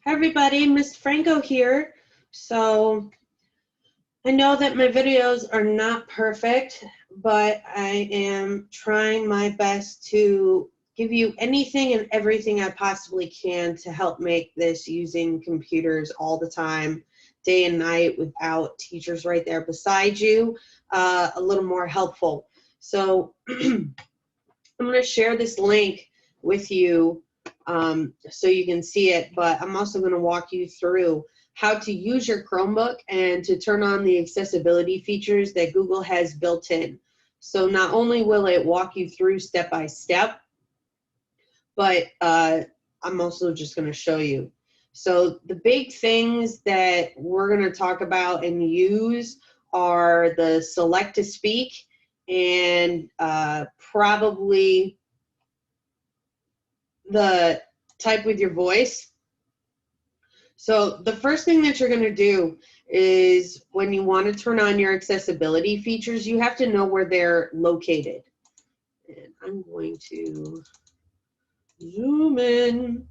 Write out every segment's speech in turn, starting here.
Hi everybody, Miss Franco here. So I know that my videos are not perfect, but I am trying my best to give you anything and everything I possibly can to help make this using computers all the time, day and night, without teachers right there beside you, a little more helpful. So I'm going to share this link with you so you can see it, but I'm also going to walk you through how to use your Chromebook and to turn on the accessibility features that Google has built in. So not only will it walk you through step by step, but I'm also just going to show you. So the big things that we're going to talk about and use are the select to speak and probably the type with your voice. So the first thing that you're going to do is when you want to turn on your accessibility features, you have to know where they're located. And I'm going to zoom in.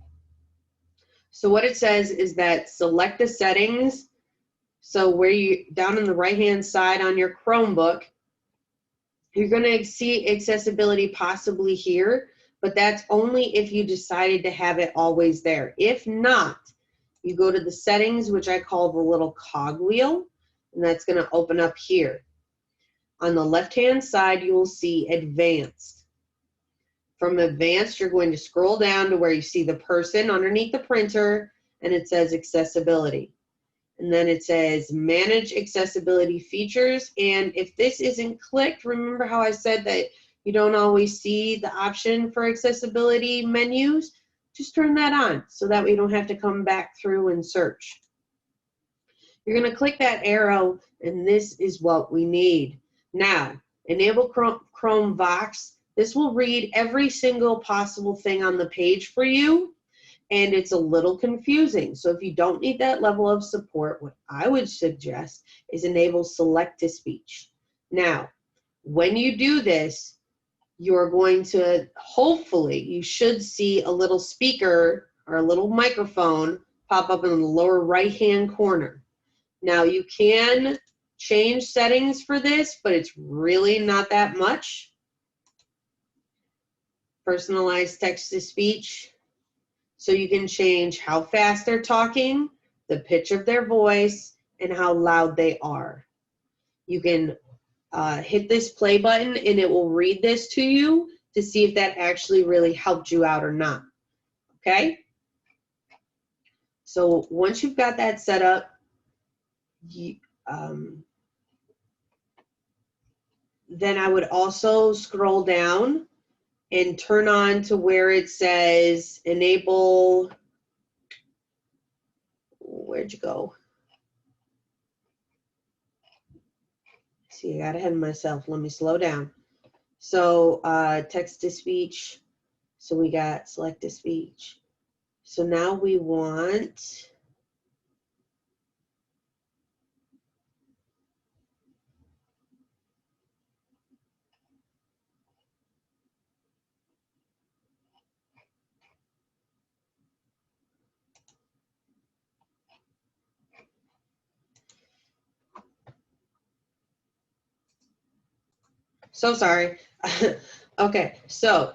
So what it says is that select the settings. So where you, down on the right-hand side on your Chromebook, you're going to see accessibility possibly here, but that's only if you decided to have it always there. If not, you go to the settings, which I call the little cogwheel, and that's going to open up here. On the left-hand side, you will see advanced. From advanced, you're going to scroll down to where you see the person underneath the printer, and it says accessibility. And then it says manage accessibility features. And if this isn't clicked, remember how I said that you don't always see the option for accessibility menus? Just turn that on so that way you don't have to come back through and search. You're going to click that arrow, and this is what we need. Now, enable Chrome Vox. This will read every single possible thing on the page for you, and it's a little confusing. So if you don't need that level of support, what I would suggest is enable select to speech. Now, when you do this, you're going to, hopefully, you should see a little speaker or a little microphone pop up in the lower right-hand corner. Now, you can change settings for this, but it's really not that much. Personalized text-to-speech. So you can change how fast they're talking, the pitch of their voice, and how loud they are. You can hit this play button and it will read this to you to see if that actually really helped you out or not. Okay? So once you've got that set up, then I would also scroll down and turn on to where it says enable, where'd you go? See, I got ahead of myself. Let me slow down. So text to speech. So we got select to speech. So now we want so sorry. Okay, so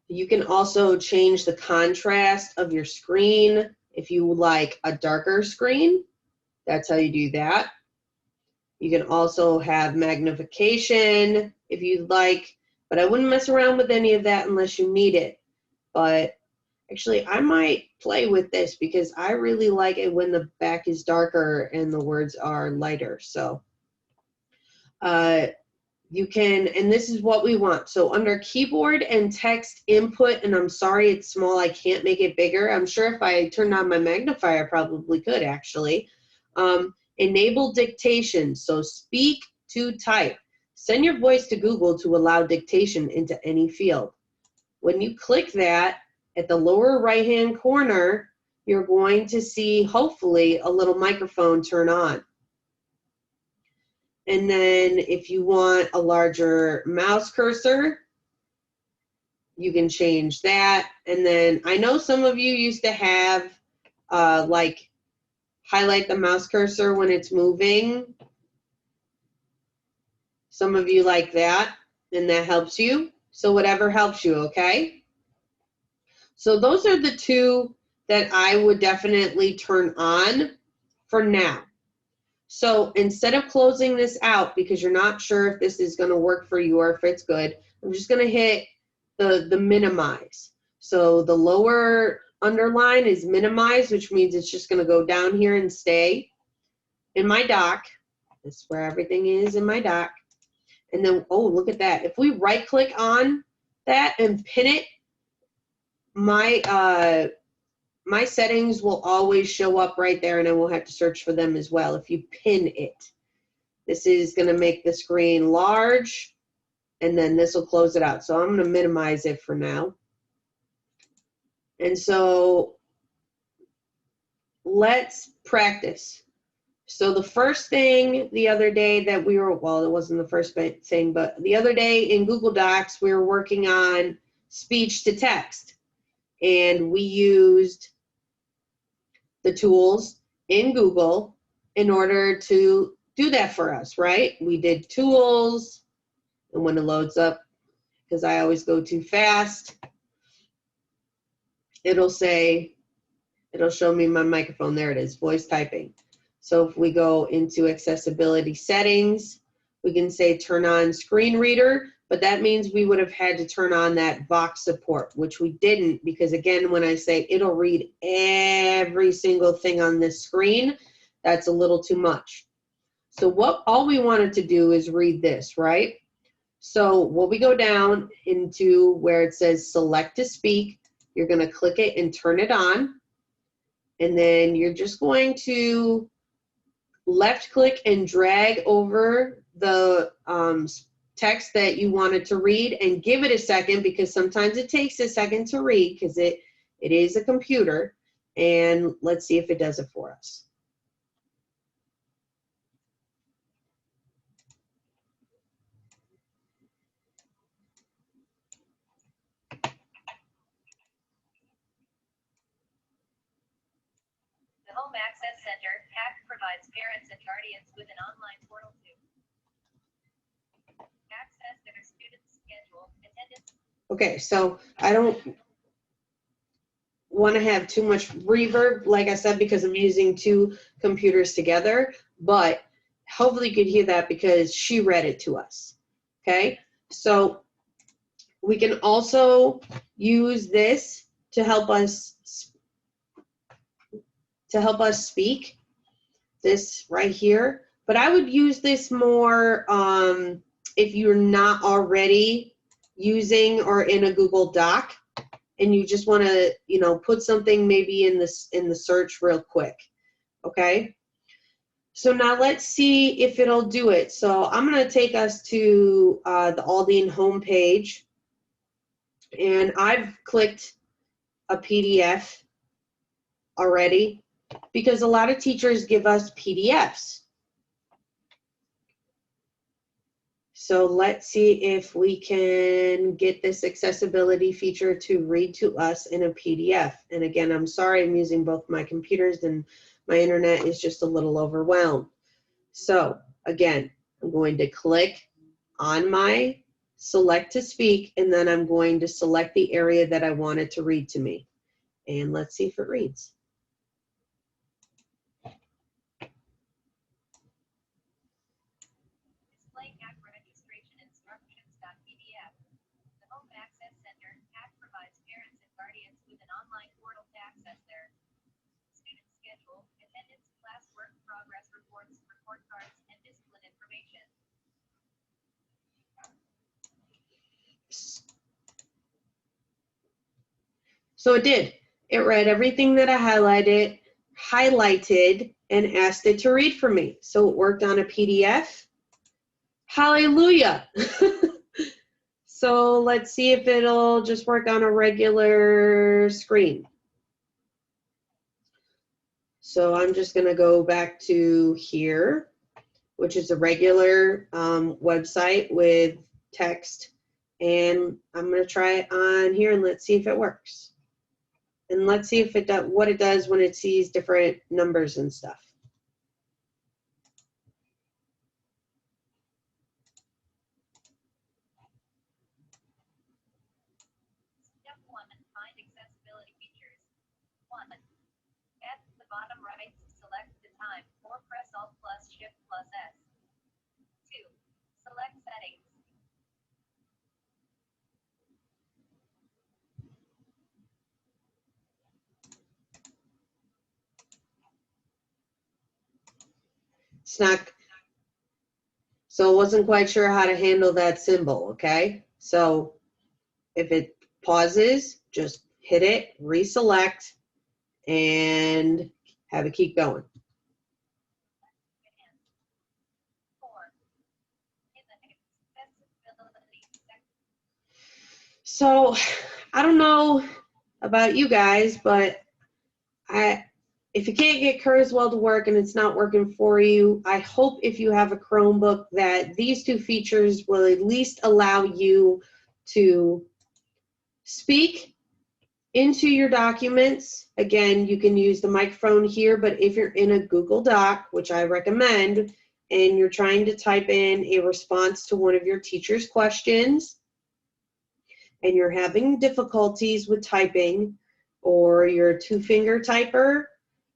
you can also change the contrast of your screen if you like a darker screen. That's how you do that. You can also have magnification if you'd like, but I wouldn't mess around with any of that unless you need it. But actually, I might play with this because I really like it when the back is darker and the words are lighter. So you can, and this is what we want. So under keyboard and text input, and I'm sorry it's small, I can't make it bigger. I'm sure if I turned on my magnifier, I probably could actually. Enable dictation, so speak to type. Send your voice to Google to allow dictation into any field. When you click that, at the lower right-hand corner, you're going to see, hopefully, a little microphone turn on. And then if you want a larger mouse cursor, you can change that. And then I know some of you used to have like highlight the mouse cursor when it's moving. Some of you like that, and that helps you. So whatever helps you, okay? So those are the two that I would definitely turn on for now. So instead of closing this out because you're not sure if this is going to work for you or if it's good, I'm just going to hit the minimize. So the lower underline is minimize, which means it's just going to go down here and stay in my dock. That's where everything is in my dock. And then, oh, look at that. If we right click on that and pin it, my my settings will always show up right there, and I won't have to search for them as well if you pin it. This is going to make the screen large, and then this will close it out. So I'm going to minimize it for now. And so let's practice. So the first thing the other day that we were, well, it wasn't the first thing, but the other day in Google Docs, we were working on speech to text. And we used the tools in Google in order to do that for us, right? We did tools, and when it loads up, because I always go too fast, it'll say, it'll show me my microphone. There it is, voice typing. So if we go into accessibility settings, we can say turn on screen reader, but that means we would have had to turn on that Vox support, which we didn't, because again, when I say it'll read every single thing on this screen, that's a little too much. So all we wanted to do is read this, right? So when we go down into where it says select to speak, you're going to click it and turn it on. And then you're just going to left click and drag over the text that you wanted to read and give it a second, because sometimes it takes a second to read because it is a computer. And let's see if it does it for us. The Home Access Center, HAC, provides parents and guardians with an online portal to access their students' schedule, attendance. Okay, so I don't want to have too much reverb, like I said, because I'm using two computers together, but hopefully you could hear that because she read it to us. Okay, so we can also use this to help us speak, this right here, but I would use this more if you're not already using or in a Google Doc and you just want to, you know, put something maybe in the search real quick. Okay, so now let's see if it'll do it. So I'm going to take us to the Aldine homepage, and I've clicked a PDF already because a lot of teachers give us PDFs. So let's see if we can get this accessibility feature to read to us in a PDF. And again, I'm sorry, I'm using both my computers and my internet is just a little overwhelmed. So again, I'm going to click on my select to speak, and then I'm going to select the area that I want it to read to me. And let's see if it reads. Display HAC registration instructions.pdf. The Home Access Center, HAC, provides parents and guardians with an online portal to access their student schedule, attendance, classwork, progress reports, report cards, and discipline information. So it did. It read everything that I highlighted, and asked it to read for me. So it worked on a PDF. Hallelujah. So let's see if it'll just work on a regular screen. So I'm just going to go back to here, which is a regular website with text. And I'm going to try it on here and let's see if it works. And let's see if it does, what it does when it sees different numbers and stuff. Step 1. Find accessibility features. 1. At the bottom right, select the time or press Alt plus Shift plus S. 2. Select settings. It's not, so I wasn't quite sure how to handle that symbol, okay? So if it pauses, just hit it, reselect, and have it keep going. 4. In the accessibility section. So I don't know about you guys, but if you can't get Kurzweil to work and it's not working for you, I hope if you have a Chromebook that these two features will at least allow you to speak into your documents. Again, you can use the microphone here, but if you're in a Google Doc, which I recommend, and you're trying to type in a response to one of your teacher's questions, and you're having difficulties with typing, or you're a two-finger typer,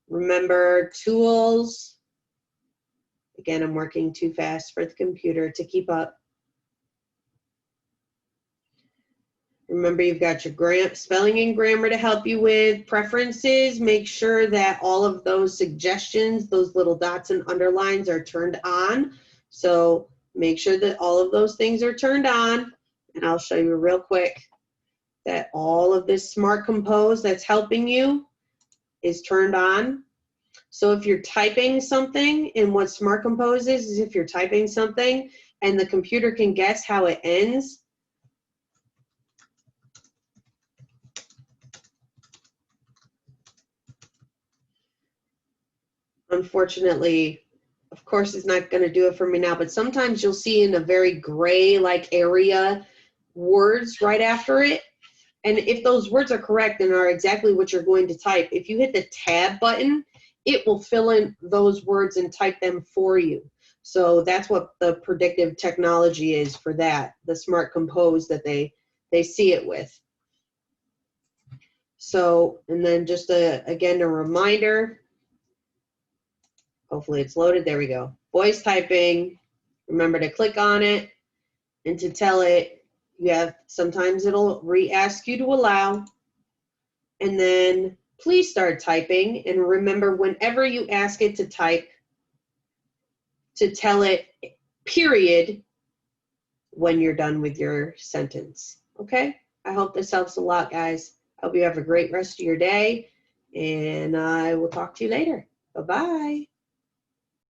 remember tools. Again, I'm working too fast for the computer to keep up. Remember, you've got your spelling and grammar to help you with. Preferences, make sure that all of those suggestions, those little dots and underlines are turned on. So make sure that all of those things are turned on. And I'll show you real quick that all of this Smart Compose that's helping you is turned on. So if you're typing something, and what Smart Compose is if you're typing something and the computer can guess how it ends, unfortunately, of course, it's not going to do it for me now, but sometimes you'll see in a very gray like area words right after it. And if those words are correct and are exactly what you're going to type, if you hit the tab button, it will fill in those words and type them for you. So that's what the predictive technology is for that, the Smart Compose that they see it with. So, and then just again, a reminder, hopefully it's loaded, there we go. Voice typing, remember to click on it and to tell it, sometimes it'll re-ask you to allow, and then please start typing. And remember, whenever you ask it to type, to tell it period when you're done with your sentence. Okay? I hope this helps a lot, guys. I hope you have a great rest of your day, and I will talk to you later. Bye-bye.